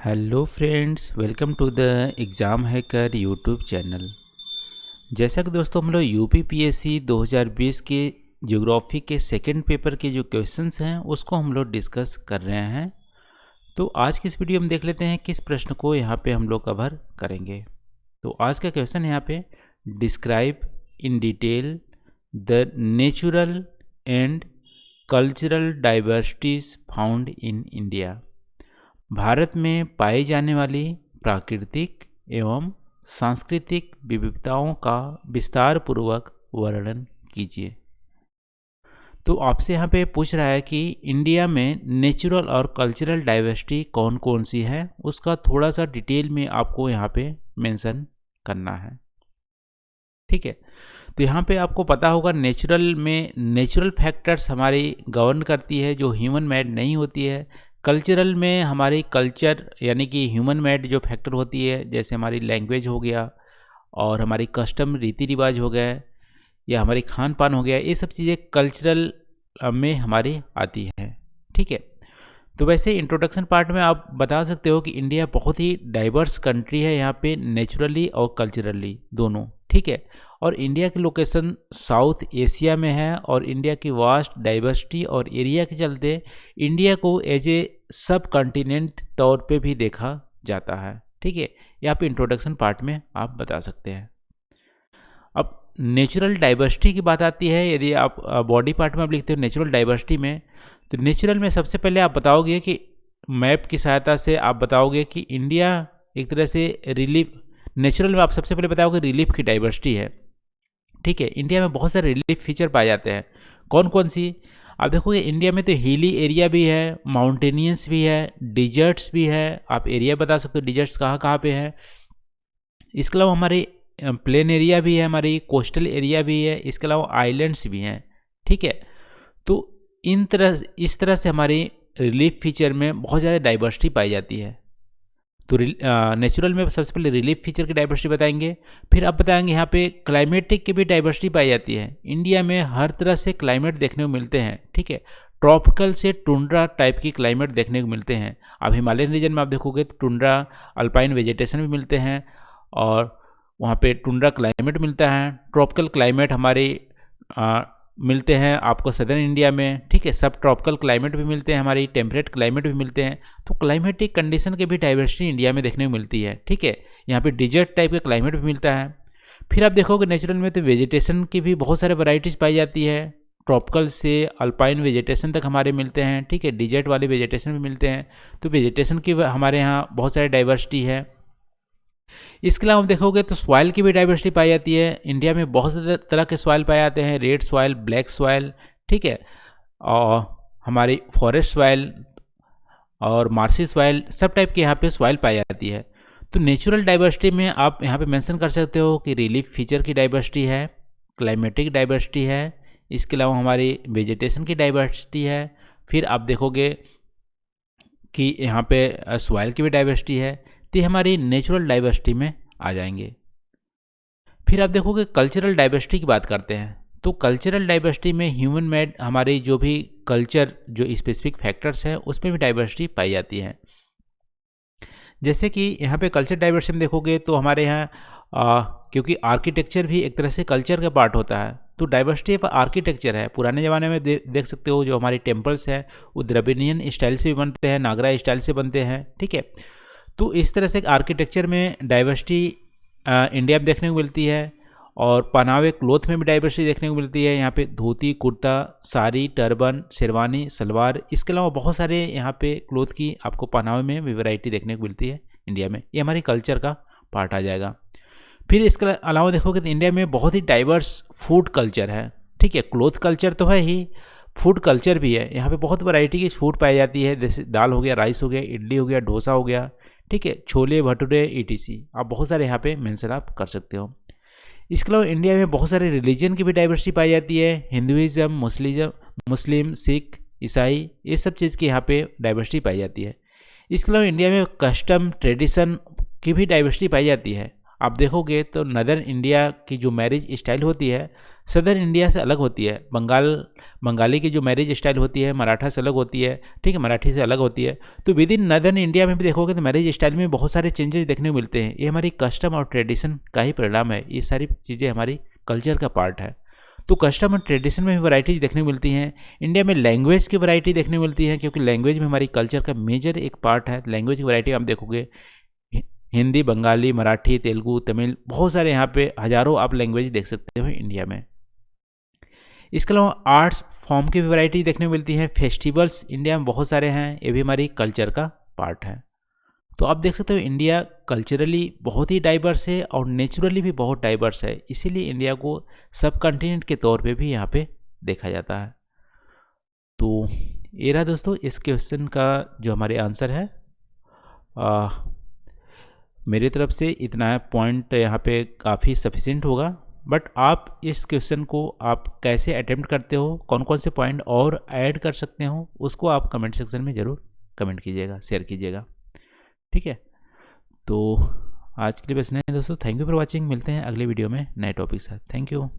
Hello friends, welcome to the exam hacker YouTube channel. जैसा कि दोस्तों हम लोग यूपीपीएससी 2020 के ज्योग्राफी के सेकंड पेपर के जो क्वेश्चंस हैं उसको हम लोग डिस्कस कर रहे हैं। तो आज की इस वीडियो में देख लेते हैं किस प्रश्न को यहाँ पे हम लोग कवर करेंगे। तो आज का क्वेश्चन यहाँ पे describe in detail the natural and cultural diversities found in India. Bharat में पाई जाने वाली प्राकृतिक एवं सांस्कृतिक विविधताओं का विस्तार पूर्वक वर्णन कीजिए। तो आपसे यहाँ पे पूछ रहा है कि इंडिया में नेचुरल और कल्चरल डाइवर्सिटी कौन कौन सी है, उसका थोड़ा सा डिटेल में आपको यहाँ पे मेंशन करना है। ठीक है, तो यहाँ पे आपको पता होगा नेचुरल फैक्टर्स हमारी गवर्न करती है जो ह्यूमन मेड नहीं होती है। कल्चरल में हमारी कल्चर यानी कि ह्यूमन मेड जो फैक्टर होती है, जैसे हमारी लैंग्वेज हो गया और हमारी कस्टम रीति रिवाज हो गया या हमारी खान पान हो गया, ये सब चीज़ें कल्चरल में हमारी आती है। ठीक है, तो वैसे इंट्रोडक्शन पार्ट में आप बता सकते हो कि इंडिया बहुत ही डाइवर्स कंट्री है यहाँ पे, नेचुरली और कल्चरली दोनों। ठीक है, और इंडिया की लोकेशन साउथ एशिया में है और इंडिया की वास्ट डाइवर्सिटी और एरिया के चलते इंडिया को एज ए सब कॉन्टिनेंट तौर पे भी देखा जाता है। ठीक है, यहाँ पे इंट्रोडक्शन पार्ट में आप बता सकते हैं। अब नेचुरल डाइवर्सिटी की बात आती है, यदि आप बॉडी पार्ट में आप लिखते हो नेचुरल डाइवर्सिटी में, तो नेचुरल में सबसे पहले आप बताओगे कि मैप की सहायता से आप बताओगे कि इंडिया एक तरह से रिलीफ, नेचुरल में आप सबसे पहले बताओगे रिलीफ की डाइवर्सिटी है। ठीक है, इंडिया में बहुत सारे रिलीफ फीचर पाए जाते हैं। कौन कौन सी आप देखोगे, इंडिया में तो हिली एरिया भी है, माउंटेनियंस भी है, डिजर्ट्स भी है। आप एरिया बता सकते हो डिजर्ट्स कहाँ कहाँ पे है। इसके अलावा हमारे प्लेन एरिया भी है, हमारी कोस्टल एरिया भी है, इसके अलावा आइलैंड्स भी हैं। ठीक है, तो इस तरह से हमारी रिलीफ फीचर में बहुत ज़्यादा डाइवर्सिटी पाई जाती है। तो नेचुरल में सबसे पहले रिलीफ फीचर की डाइवर्सिटी बताएंगे, फिर अब बताएंगे यहाँ पे क्लाइमेटिक की भी डाइवर्सिटी पाई जाती है। इंडिया में हर तरह से क्लाइमेट देखने को मिलते हैं। ठीक है, ट्रॉपिकल से टुंड्रा टाइप की क्लाइमेट देखने को मिलते हैं। अब हिमालयन रीजन में आप देखोगे तो टुंड्रा अल्पाइन वेजिटेशन भी मिलते हैं और वहाँ पे टुंड्रा क्लाइमेट मिलता है। ट्रॉपिकल क्लाइमेट हमारे मिलते हैं आपको सदर्न इंडिया में। ठीक है, सब ट्रॉपिकल क्लाइमेट भी मिलते हैं, हमारी टेम्परेट क्लाइमेट भी मिलते हैं। तो क्लाइमेटिक कंडीशन के भी डाइवर्सिटी इंडिया में देखने को मिलती है। ठीक है, यहाँ पे डिजर्ट टाइप का क्लाइमेट भी मिलता है। फिर आप देखोगे नेचुरल में तो वेजिटेशन की भी बहुत सारे वैरायटीज़ पाई जाती है। ट्रॉपिकल से अल्पाइन वेजिटेशन तक हमारे मिलते हैं। ठीक है, डिजर्ट वाले वेजिटेशन भी मिलते हैं। तो वेजिटेशन की हमारे यहाँ बहुत सारी डाइवर्सिटी है। इसके अलावा हम देखोगे तो सॉइल की भी डाइवर्सिटी पाई जाती है। इंडिया में बहुत से तरह के सॉइल पाए जाते हैं, रेड सॉइल, ब्लैक सॉइल। ठीक है, और हमारी फॉरेस्ट सॉइल और मार्सी सॉइल, सब टाइप के यहाँ पे सॉइल पाई जाती है। तो नेचुरल डाइवर्सिटी में आप यहाँ पे मेंशन कर सकते हो कि रिलीफ फीचर की डाइवर्सिटी है, क्लाइमेटिक डाइवर्सिटी है, इसके अलावा हमारी वेजिटेशन की डाइवर्सिटी है। फिर आप देखोगे कि यहाँ पे सॉइल की भी डाइवर्सिटी है। तो ये हमारी नेचुरल डाइवर्सिटी में आ जाएंगे। फिर आप देखोगे कल्चरल डाइवर्सिटी की बात करते हैं। तो कल्चरल डाइवर्सिटी में ह्यूमन मेड हमारी जो भी कल्चर जो स्पेसिफिक फैक्टर्स हैं उसमें भी डाइवर्सिटी पाई जाती है। जैसे कि यहाँ पे कल्चर डाइवर्सिटी में देखोगे तो हमारे यहाँ क्योंकि आर्किटेक्चर भी एक तरह से कल्चर का पार्ट होता है, तो डाइवर्सिटी ऑफ आर्किटेक्चर है। पुराने ज़माने में देख सकते हो जो हमारी टेम्पल्स हैं वो द्रविडियन स्टाइल से भी बनते हैं, नागरा स्टाइल से बनते हैं। ठीक है, तो इस तरह से आर्किटेक्चर में डाइवर्सिटी इंडिया में देखने को मिलती है। और पहनावे क्लोथ में भी डाइवर्सिटी देखने को मिलती है। यहाँ पे धोती, कुर्ता, साड़ी, टर्बन, शेरवानी, सलवार, इसके अलावा बहुत सारे यहाँ पे क्लोथ की आपको पहनावे में भी वैरायटी देखने को मिलती है इंडिया में। ये हमारी कल्चर का पार्ट आ जाएगा। फिर इसके अलावा देखोगे तो इंडिया में बहुत ही डाइवर्स फूड कल्चर है। ठीक है, क्लोथ कल्चर तो है ही, फूड कल्चर भी है। यहाँ पे बहुत वैरायटी की फूड पाई जाती है, जैसे दाल हो गया, राइस हो गया, इडली हो गया, डोसा हो गया। ठीक है, छोले भटूरे ETC आप बहुत सारे यहाँ पे मेंशन आप कर सकते हो। इसके अलावा इंडिया में बहुत सारे रिलीजन की भी डाइवर्सिटी पाई जाती है। हिंदुइज्म, मुस्लिम, सिख, ईसाई, ये सब चीज़ की यहाँ पे डाइवर्सिटी पाई जाती है। इसके अलावा इंडिया में कस्टम ट्रेडिशन की भी डाइवर्सिटी पाई जाती है। आप देखोगे तो नदर्न इंडिया की जो मैरिज स्टाइल होती है सदर्न इंडिया से अलग होती है। बंगाली की जो मैरिज स्टाइल होती है मराठा से अलग होती है, ठीक है, मराठी से अलग होती है। तो विद इन नदर्न इंडिया में भी देखोगे तो मैरिज स्टाइल में बहुत सारे चेंजेस देखने को मिलते हैं। ये हमारी कस्टम और ट्रेडिशन का ही परिणाम है, ये सारी चीज़ें हमारी कल्चर का पार्ट है। तो कस्टम और ट्रेडिशन में भी वैरायटीज देखने को मिलती हैं। इंडिया में लैंग्वेज की वैरायटी देखने को मिलती है, क्योंकि लैंग्वेज में हमारी कल्चर का मेजर एक पार्ट है। लैंग्वेज की वैरायटी आप देखोगे हिंदी, बंगाली, मराठी, तेलुगु, तमिल, बहुत सारे यहाँ पे हजारों आप लैंग्वेज देख सकते हो इंडिया में। इसके अलावा आर्ट्स फॉर्म की भी वैरायटी देखने को मिलती है। फेस्टिवल्स इंडिया में बहुत सारे हैं, ये भी हमारी कल्चर का पार्ट है। तो आप देख सकते हो इंडिया कल्चरली बहुत ही डाइवर्स है और नेचुरली भी बहुत डाइवर्स है, इसीलिए इंडिया को सब कॉन्टिनेंट के तौर पे भी यहाँ पे देखा जाता है। तो ये रहा दोस्तों इस क्वेश्चन का जो हमारे आंसर है। मेरी तरफ से इतना पॉइंट यहाँ पे काफ़ी सफिशिएंट होगा, बट आप इस क्वेश्चन को आप कैसे अटेम्प्ट करते हो, कौन कौन से पॉइंट और ऐड कर सकते हो, उसको आप कमेंट सेक्शन में ज़रूर कमेंट कीजिएगा, शेयर कीजिएगा, ठीक है। तो आज के लिए बस नहीं दोस्तों, थैंक यू फॉर वॉचिंग। मिलते हैं अगले वीडियो में नए टॉपिक के साथ। Thank you.